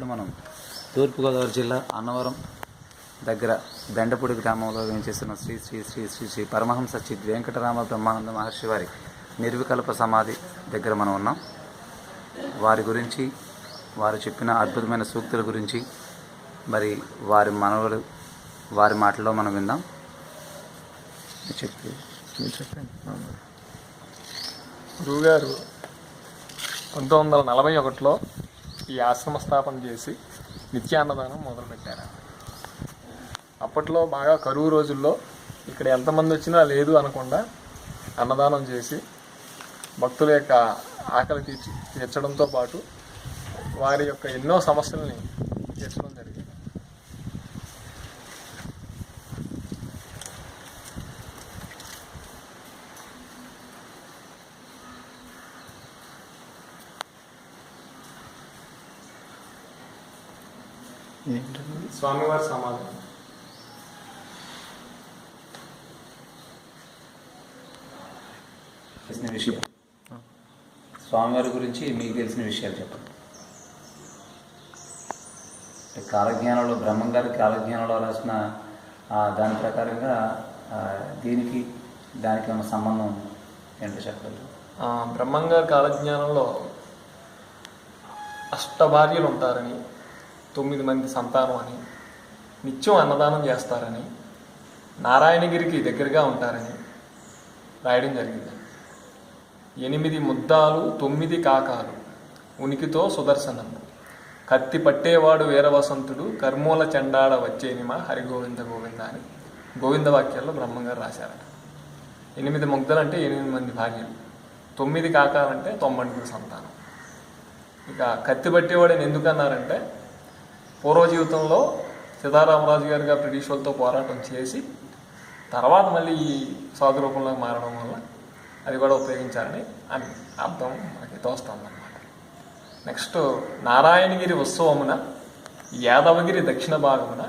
ఇప్పుడు మనం తూర్పుగోదావరి జిల్లా అన్నవరం దగ్గర బెండపూడి గ్రామంలో వేయించేస్తున్న శ్రీ శ్రీ శ్రీ శ్రీ శ్రీ పరమహంస చిద్ వెంకటరామ బ్రహ్మానంద మహర్షి వారి నిర్వికల్ప సమాధి దగ్గర మనం ఉన్నాం. వారి గురించి, వారు చెప్పిన అద్భుతమైన సూక్తుల గురించి, మరి వారి మనవలు వారి మాటల్లో మనం విందాం. చెప్పండి. గురువుగారు 1941లో ఈ ఆశ్రమ స్థాపన చేసి నిత్యాన్నదానం మొదలుపెట్టారు. అప్పట్లో బాగా కరువు రోజుల్లో ఇక్కడ ఎంతమంది వచ్చినా లేదు అనకుండా అన్నదానం చేసి భక్తుల యొక్క ఆకలి తీర్చడంతో పాటు వారి యొక్క ఎన్నో సమస్యల్ని తీర్చడం జరిగింది. స్వామివారి సమాధి. తెలిసిన విషయం, స్వామివారి గురించి మీకు తెలిసిన విషయాలు చెప్పండి. కాలజ్ఞానంలో బ్రహ్మం గారి కాలజ్ఞానంలో రాసిన దాని ప్రకారంగా దీనికి దానికి ఉన్న సంబంధం ఏంటో చెప్పగలరు? బ్రహ్మం గారి కాలజ్ఞానంలో అష్టభార్యలు ఉంటారని, 9 మంది సంతానం అని, నిత్యం అన్నదానం చేస్తారని, నారాయణగిరికి దగ్గరగా ఉంటారని రాయడం జరిగింది. 8 ముద్దాలు 9 కాకాలు ఉనికితో సుదర్శనము, కత్తి పట్టేవాడు వీరవసంతుడు, కర్మూల చెండాడ వచ్చేనిమ హరిగోవింద గోవింద అని గోవింద వాక్యాల్లో బ్రహ్మంగారు రాశారట. 8 ముగ్ధలు అంటే 8 మంది భార్యలు, 9 కాకాలంటే 90 సంతానం. ఇక కత్తి పట్టేవాడని ఎందుకన్నారంటే, పూర్వ జీవితంలో సీతారామరాజు గారుగా బ్రిటిష్ వాళ్ళతో పోరాటం చేసి తర్వాత మళ్ళీ ఈ సాధు రూపంలో మారడం వల్ల అది కూడా ఉపయోగించారని అని అర్థం మనకి తోస్తుందన్నమాట. నెక్స్ట్, నారాయణగిరి ఉత్సవమున యాదవగిరి దక్షిణ భాగమున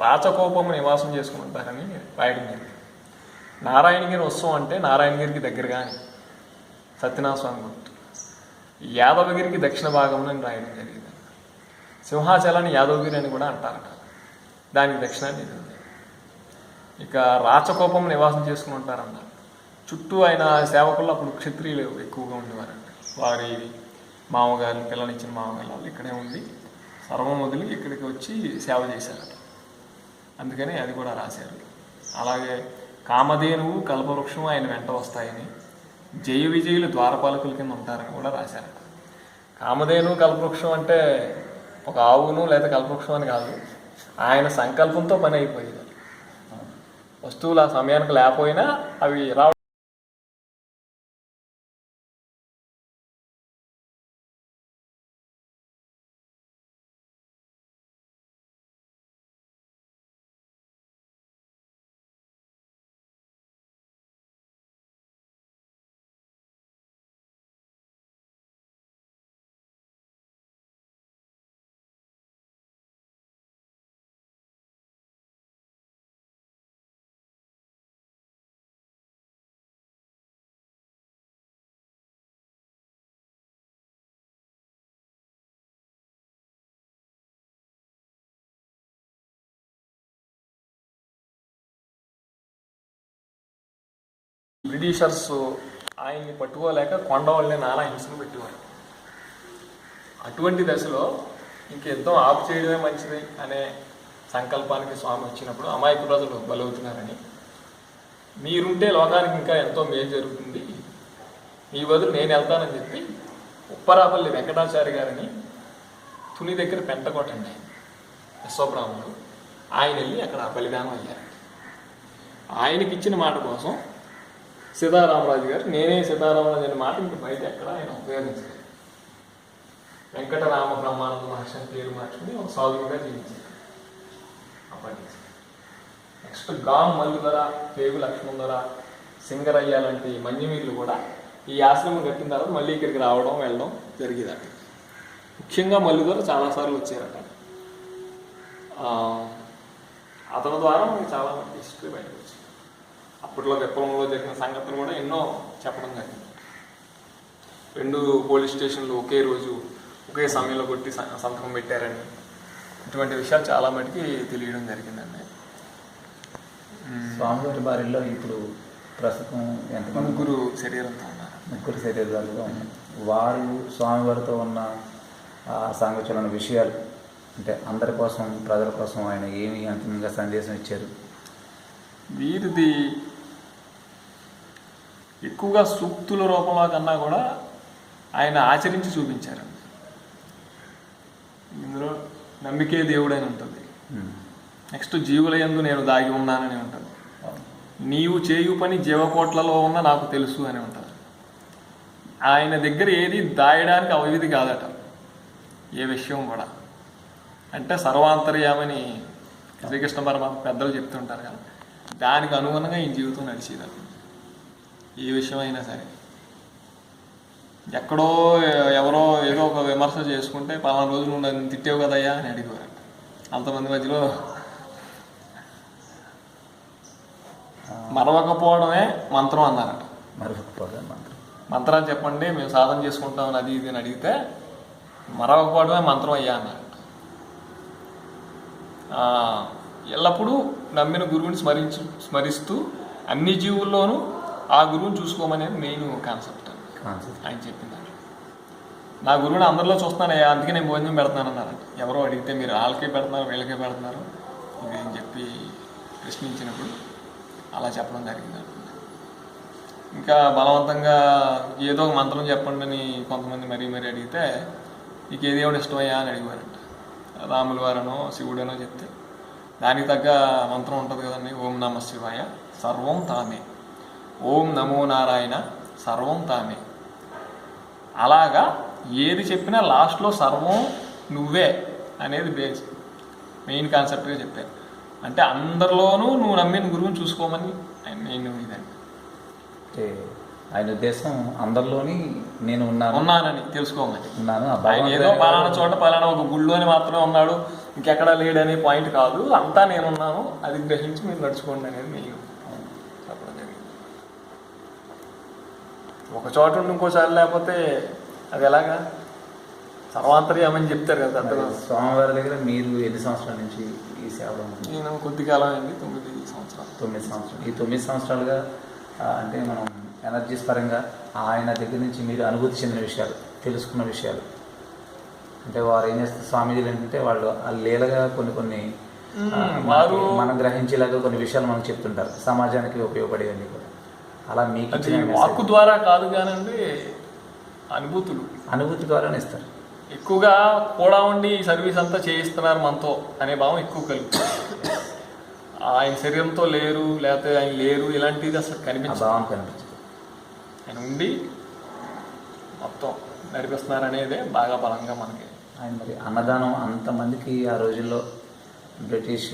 రాచకోపము నివాసం చేసుకుని ఉంటారని రాయడం జరిగింది. నారాయణగిరి ఉత్సవం అంటే నారాయణగిరికి దగ్గరగా అని సత్యనారాయణ స్వామి గుర్తు. యాదవగిరికి దక్షిణ భాగమున రాయడం జరిగింది. సింహాచలాన్ని యాదవగిరి అని కూడా అంటారట, దానికి దక్షిణాన్ని ఇది ఉంది. ఇక రాచకోపం నివాసం చేసుకుని ఉంటారన్నారు. చుట్టూ ఆయన సేవకులు అప్పుడు క్షత్రియులు ఎక్కువగా ఉండేవారంట. వారి మామగారు, పిల్లనిచ్చిన మామగారు వాళ్ళు ఇక్కడే ఉండి సర్వం వదిలి ఇక్కడికి వచ్చి సేవ చేశారట. అందుకని అది కూడా రాశారు. అలాగే కామధేనువు కల్పవృక్షం ఆయన వెంట వస్తాయని, జయ విజయులు ద్వారపాలకుల కింద ఉంటారని కూడా రాశారట. కామధేను కల్పవృక్షం అంటే ఒక ఆవును లేదా కల్పవృక్షం అని కాదు, ఆయన సంకల్పంతో పని అయిపోయేది. వస్తువులు ఆ సమయానికి లేకపోయినా అవి రావడం. బ్రిటిషర్స్ ఆయన్ని పట్టుకోలేక కొండవాళ్ళని నానా హింసను పెట్టేవారు. అటువంటి దశలో ఇంక యుద్ధం ఆపు చేయడమే మంచిది అనే సంకల్పానికి స్వామి వచ్చినప్పుడు అమాయక ప్రజలు బలవుతున్నారని, మీరుంటే లోకానికి ఇంకా ఎంతో మేలు జరుగుతుంది, మీ బదులు నేను వెళ్తానని చెప్పి ఉప్పరాపల్లి వెంకటాచారి గారిని తుని దగ్గర పెంటకోటండి విశ్వబ్రాహ్మణుడు, ఆయన వెళ్ళి అక్కడ బలిదానం అయ్యారు. ఆయనకి ఇచ్చిన మాట కోసం సీతారామరాజు గారు నేనే సీతారామరాజు అనే మాట ఇంక బయట ఎక్కడ ఆయన ఉపయోగించారు. వెంకటరామ బ్రహ్మానంద మహర్షి అని పేరు మార్చుకుని ఒక సాధువుగా జీవించారు అప్పటి నుంచి. నెక్స్ట్, గాం మల్లుధర, పేగు లక్ష్మణధర, సింగరయ్య లాంటి మన్యమీరులు కూడా ఈ ఆశ్రమం కట్టిన తర్వాత మళ్ళీ ఇక్కడికి రావడం వెళ్ళడం జరిగేదట. ముఖ్యంగా మల్లుధర చాలాసార్లు వచ్చారట. అతని ద్వారా మనకి చాలా మంది హిస్టరీ బయటకు వచ్చింది. అప్పట్లో విప్లవంలో జరిగిన సంగతులు కూడా ఎన్నో చెప్పడం జరిగింది. 2 పోలీస్ స్టేషన్లు ఒకే రోజు ఒకే సమయంలో కొట్టి సంతకం పెట్టారని ఇటువంటి విషయాలు చాలా మటుకి తెలియడం జరిగిందండి. స్వామివారి బారిలో ఇప్పుడు ప్రస్తుతం ఎంతమంది? ముగ్గురు శరీరంతో ఉన్నారు. ముగ్గురు శరీరాలుగా ఉన్నారు. వారు స్వామివారితో ఉన్న సాంగత్యమైన విషయాలు అంటే అందరి కోసం, ప్రజల కోసం ఆయన ఏమి అంతిమంగా సందేశం ఇచ్చారు? వీరిది ఎక్కువగా సూక్తుల రూపంలో కన్నా కూడా ఆయన ఆచరించి చూపించారు. ఇందులో నమ్మికే దేవుడని ఉంటుంది, నెక్స్ట్ జీవుల యందు నేను దాగి ఉన్నానని ఉంటుంది, నీవు చేయు పని జీవకోట్లలో ఉన్న నాకు తెలుసు అని ఉంటుంది. ఆయన దగ్గర ఏది దాయడానికి అవవిధి కాదట ఏ విషయం కూడా. అంటే సర్వాంతర్యామని శ్రీకృష్ణ పరమాత్మ పెద్దలు చెప్తుంటారు కదా, దానికి అనుగుణంగా ఈ జీవితం నడిచేది. ఏ విషయం అయినా సరే ఎక్కడో ఎవరో ఏదో ఒక విమర్శ చేసుకుంటే పలానా రోజు నువ్వు నన్ను తిట్టావు కదయ్యా అని అడిగేవారంట. అంతమంది మధ్యలో మరవకపోవడమే మంత్రం అన్నారట. మరవకపోవడం మంత్రం. మంత్రాలు చెప్పండి మేము సాధన చేసుకుంటామని అది ఇది అని అడిగితే మరవకపోవడమే మంత్రం అయ్యా అన్నారట. ఎల్లప్పుడూ నమ్మిన గురువుని స్మరిస్తూ అన్ని జీవుల్లోనూ ఆ గురువుని చూసుకోమనేది మెయిన్ కాన్సెప్ట్ ఆయన చెప్పిందండి. నా గురువుని అందరిలో చూస్తున్నానయ్యా, అందుకే నేను భోజనం పెడుతున్నాను అన్నారంట. ఎవరో అడిగితే మీరు వాళ్ళకే పెడుతున్నారు వీళ్ళకే పెడుతున్నారు ఇది అని చెప్పి ప్రశ్నించినప్పుడు అలా చెప్పడం జరిగిందండి. ఇంకా బలవంతంగా ఏదో ఒక మంత్రం చెప్పండి అని కొంతమంది మరీ అడిగితే నీకు ఏ దేవుడు ఇష్టమయ్యా అని అడిగారంట. రాముల వారనో శివుడనో చెప్తే దానికి తగ్గ మంత్రం ఉంటుంది కదండి, ఓం నమ శివాయ సర్వం తామే, ఓం నమో నారాయణ సర్వం తామే. అలాగా ఏది చెప్పినా లాస్ట్లో సర్వం నువ్వే అనేది బేస్ మెయిన్ కాన్సెప్ట్గా చెప్పారు. అంటే అందరిలోనూ నువ్వు నమ్మిన గురువుని చూసుకోమని మెయిన్ ఇదండి. అంటే ఆయన ఉద్దేశం అందరిలోని నేను ఉన్నానని తెలుసుకోమని. ఉన్నాను ఆయన ఏదో పలానా చోట పలానా ఒక గుళ్ళోని మాత్రమే ఉన్నాడు ఇంకెక్కడా లేడనే పాయింట్ కాదు, అంతా నేనున్నాను అది గ్రహించి మీరు నడుచుకోండి అనేది మెయిన్ చెప్పడం జరిగింది. ఒక చోట ఉండి ఇంకోసారి లేకపోతే అది ఎలాగా సర్వాంతర్యామని చెప్తారు కదా పెద్దలు. స్వామివారి దగ్గర మీరు ఎన్ని సంవత్సరాల నుంచి ఈ సేవలో? నేను కొద్ది కాలం అయింది, 9 సంవత్సరాలు. 9 సంవత్సరాలు. ఈ 9 సంవత్సరాలుగా అంటే మనం ఎనర్జీస్ పరంగా ఆయన దగ్గర నుంచి మీరు అనుభూతి చెందిన విషయాలు, తెలుసుకున్న విషయాలు అంటే వారు ఏం చేస్తారు స్వామీజీలు ఏంటంటే వాళ్ళు లీలగా కొన్ని మనం గ్రహించేలాగా కొన్ని విషయాలు మనకు చెప్తుంటారు, సమాజానికి ఉపయోగపడేవన్నీ కూడా. అలా మీకు వాక్కు ద్వారా కాదు కానండి, అనుభూతి ద్వారానే ఇస్తారు. ఎక్కువగా కూడా ఉండి ఈ సర్వీస్ అంతా చేయిస్తున్నారు మనతో అనే భావం ఎక్కువ కలుగుతుంది. ఆయన శరీరంతో లేరు లేకపోతే ఆయన లేరు ఇలాంటిది అసలు కనిపించదు. ఆయన ఉండి మొత్తం నడిపిస్తున్నారు అనేదే బాగా బలంగా మనకి. ఆయన మరి అన్నదానం అంతమందికి ఆ రోజుల్లో బ్రిటిష్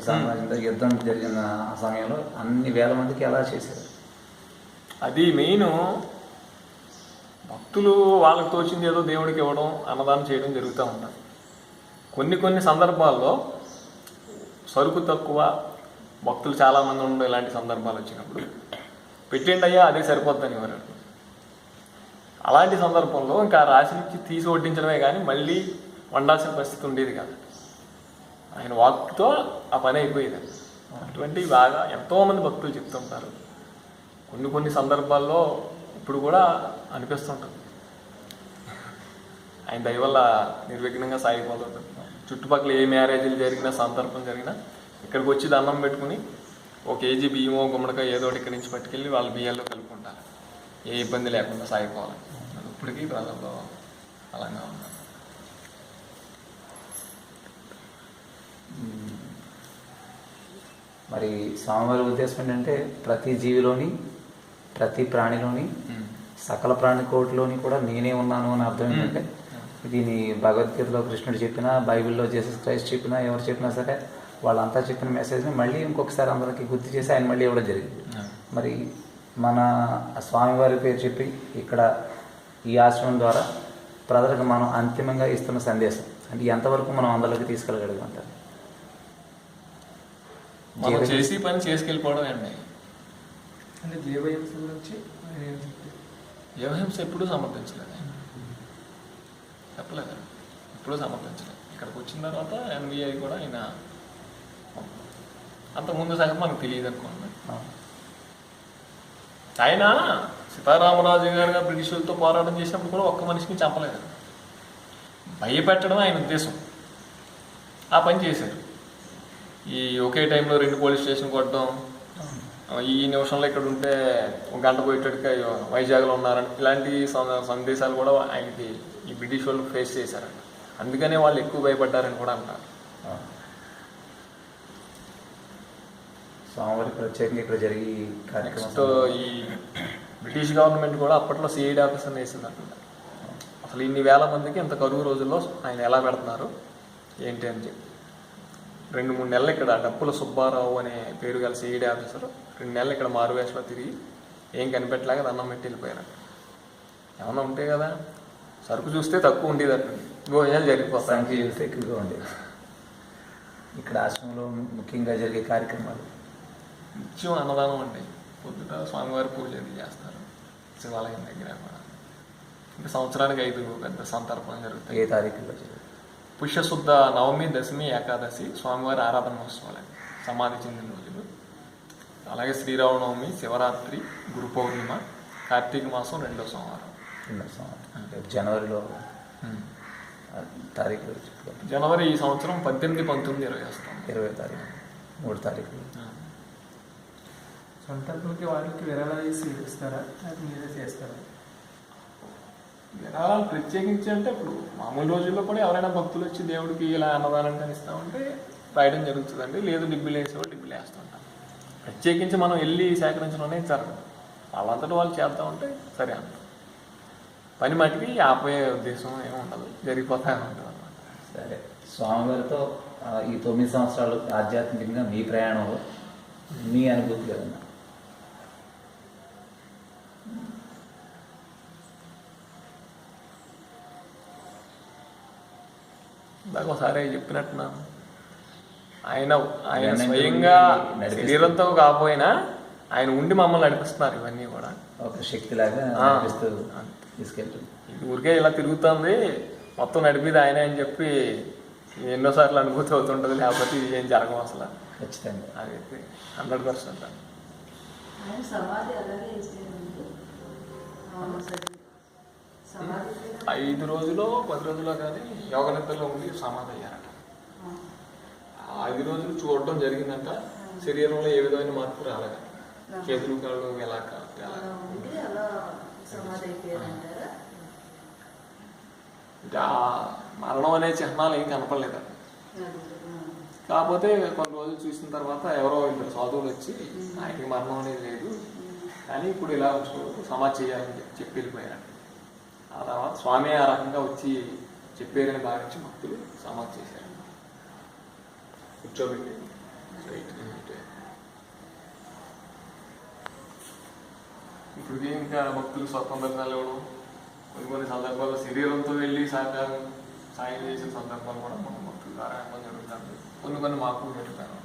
సామ్రాజ్యంతో యుద్ధం జరిగిన ఆ సమయంలో అన్ని వేల మందికి ఎలా చేశారు? అది మెయిన్. భక్తులు వాళ్ళకి తోచింది ఏదో దేవుడికి ఇవ్వడం, అన్నదానం చేయడం జరుగుతూ ఉంటుంది. కొన్ని సందర్భాల్లో సరుకు తక్కువ, భక్తులు చాలామంది ఉండే ఇలాంటి సందర్భాలు వచ్చినప్పుడు పెట్టండి అయ్యా అదే సరిపోద్దని ఎవరు. అలాంటి సందర్భంలో ఇంకా రాశి నుంచి తీసి వడ్డించడమే కానీ మళ్ళీ వండాల్సిన పరిస్థితి ఉండేది కాదు. ఆయన వాక్తో ఆ పని అయిపోయేది. అటువంటివి బాగా ఎంతోమంది భక్తులు చెప్తుంటారు. కొన్ని సందర్భాల్లో ఇప్పుడు కూడా అనిపిస్తుంటుంది ఆయన దయ వల్ల నిర్విఘ్నంగా సాగిపోతుంటుంది. చుట్టుపక్కల ఏ మ్యారేజీలు జరిగినా సందర్భం జరిగినా ఇక్కడికి వచ్చి దండం పెట్టుకుని ఒక కేజీ బియ్యమో గుమ్మడికాయ ఏదో ఇక్కడి నుంచి పట్టుకెళ్ళి వాళ్ళ బియ్యాల్లో కలుపుకుంటారు, ఏ ఇబ్బంది లేకుండా సాగిపోవాలి. ఇప్పటికీ ప్రజల్లో బలంగా ఉన్నారు. మరి స్వామివారి ఉద్దేశం ఏంటంటే ప్రతి జీవిలోని, ప్రతి ప్రాణిలోని, సకల ప్రాణికోటిలోని కూడా నేనే ఉన్నాను అని అర్థం ఏంటంటే దీని భగవద్గీతలో కృష్ణుడు చెప్పినా, బైబిల్లో జీసస్ క్రైస్ట్ చెప్పినా, ఎవరు చెప్పినా సరే వాళ్ళంతా చెప్పిన మెసేజ్ని మళ్ళీ ఇంకొకసారి అందరికీ గుర్తు చేసి ఆయన మళ్ళీ ఇవ్వడం జరిగింది. మరి మన స్వామివారి పేరు చెప్పి ఇక్కడ ఈ ఆశ్రమం ద్వారా ప్రజలకు మనం అంతిమంగా ఇస్తున్న సందేశం అంటే ఎంతవరకు మనం అందరికీ తీసుకెళ్ళగలుగుతాం? మనం చేసి పని చేసుకెళ్ళిపోవడం అండి. అంటే జీవహింస గురించి జీవహింస ఎప్పుడూ సమర్థించలేదు. చెప్పలేదు, ఇప్పుడు సమర్పించలేదు. ఇక్కడికి వచ్చిన తర్వాత ఎన్బిఐ కూడా ఆయన అంతకుముందు సంగతి మనకు తెలియదు అనుకోండి. ఆయన సీతారామరాజు గారుగా బ్రిటిషులతో పోరాటం చేసినప్పుడు కూడా ఒక్క మనిషిని చంపలేదు. భయపెట్టడం ఆయన ఉద్దేశం. ఆ పని చేశారు. ఈ ఒకే టైంలో 2 పోలీస్ స్టేషన్ కొట్టడం, ఈ నిమిషంలో ఇక్కడ ఉంటే 1 గంట పోయేటట్టుగా వైజాగ్లో ఉన్నారని ఇలాంటి సందేశాలు కూడా ఆయనకి ఈ బ్రిటిష్ వాళ్ళు ఫేస్ చేశారంట. అందుకనే వాళ్ళు ఎక్కువ భయపడ్డారని కూడా అంటారు. స్వామివారి ప్రత్యేకంగా ఇక్కడ జరిగి నెక్స్ట్ ఈ బ్రిటిష్ గవర్నమెంట్ కూడా అప్పట్లో సిఐడి ఆఫీసర్ని వేసిందంట. అసలు ఇన్ని వేల మందికి ఇంత కరువు రోజుల్లో ఆయన ఎలా పెడుతున్నారు ఏంటి అని చెప్పి 2-3 నెలలు ఇక్కడ డప్పుల సుబ్బారావు అనే పేరు గల సిఐడి ఆఫీసర్ 2 నెలలు ఇక్కడ మారువేషలో తిరిగి ఏం కనిపెట్టలేక దండం పెట్టి వెళ్ళిపోయారు. ఏమన్నా ఉంటే కదా, సరుకు చూస్తే తక్కువ ఉండేదట, భోజనాలు జరిగిపోతాయి, సంఖ్య చూస్తే ఎక్కువగా ఉండేది. ఇక్కడ ఆశ్రమంలో ముఖ్యంగా జరిగే కార్యక్రమాలు నిత్యం అన్నదానం అండి. పొద్దుట స్వామివారి పూజ అది చేస్తారు శివాలయం దగ్గర కూడా. ఇంకా సంవత్సరానికి 5 పెద్ద సంతర్పణలు జరుగుతాయి. ఏ తారీఖులో జరుగుతాయి? పుష్యశుద్ధ నవమి, దశమి, ఏకాదశి స్వామివారి ఆరాధన మహోత్సవాలండి, సమాధి చెందిన రోజులు. అలాగే శ్రీరామనవమి, శివరాత్రి, గురు పౌర్ణిమ, కార్తీక మాసం 2వ సోమవారం. జనవరిలో తారీఖులు జనవరి ఈ సంవత్సరం 18, 19, 20 వస్తాం. 20వ తారీఖు, 3 తారీఖులు. సొంతకులకి వాళ్ళకి విరాళాలు వేసి ఇస్తారా, అది మీరే చేస్తారా? విరాళాలు ప్రత్యేకించి అంటే ఇప్పుడు మామూలు రోజుల్లో కూడా ఎవరైనా భక్తులు వచ్చి దేవుడికి ఇలా అన్నదానం కనిస్తామంటే రాయడం జరుగుతుందండి. లేదు డిబ్బులు వేసేవాళ్ళు డిబ్బులు వేస్తుంటాం. ప్రత్యేకించి మనం వెళ్ళి సేకరించడం జరగదు. వాళ్ళంతటా వాళ్ళు చేస్తూ ఉంటే సరే అంట. పని మట్టికి ఆపే ఉద్దేశం ఏమి ఉండదు, జరిగిపోతా ఉంటుంది అన్నమాట. సరే, స్వామివారితో ఈ 9 సంవత్సరాలు ఆధ్యాత్మికంగా మీ ప్రయాణంలో మీ అనుభూతి కదన్నా? ఇందాక ఒకసారి చెప్పినట్టున్నాను, ఆయన స్వయంగా శరీరంతో కాకపోయినా ఆయన ఉండి మమ్మల్ని నడిపిస్తున్నారు. ఇవన్నీ కూడా ఒక శక్తిలాగా తీసుకెళ్తుంది. ఇది ఊరికే ఇలా తిరుగుతుంది మొత్తం నడిపిది ఆయన అని చెప్పి ఎన్నోసార్లు అనుభూతి అవుతుంటుంది. లేకపోతే ఇది ఏం జరగం అసలు. ఖచ్చితంగా అదైతే 100%. 5 రోజులు 10 రోజుల్లో కానీ యోగ నిద్రలో ఉండి సమాధి అయ్యారట. 5 రోజులు చూడటం జరిగిందంట. శరీరంలో ఏ విధమైన మార్పు రాలేదు. చేతులు కాళ్ళు ఎలా మరణం అనే చిహ్నాలు ఏం కనపడలేదు. కాకపోతే కొన్ని రోజులు చూసిన తర్వాత ఎవరో 2 సాధువులు వచ్చి ఆయనకి మరణం అనేది లేదు కానీ ఇప్పుడు ఇలా సమాధి చేయాలని చెప్పి వెళ్ళిపోయారు. ఆ తర్వాత స్వామి ఆ రకంగా వచ్చి చెప్పారని భావించి భక్తులు సమాధి చేశారు. కూర్చోబెట్టి ఇప్పుడు ఇంకా భక్తులు స్వతంత్రంగా ఇవ్వడం, కొన్ని సందర్భాల్లో శరీరంతో వెళ్ళి సాయం చేసిన సందర్భాలు కూడా మన భక్తుల ద్వారా జరుగుతుంది. కొన్ని మాకు జరుగుతారు.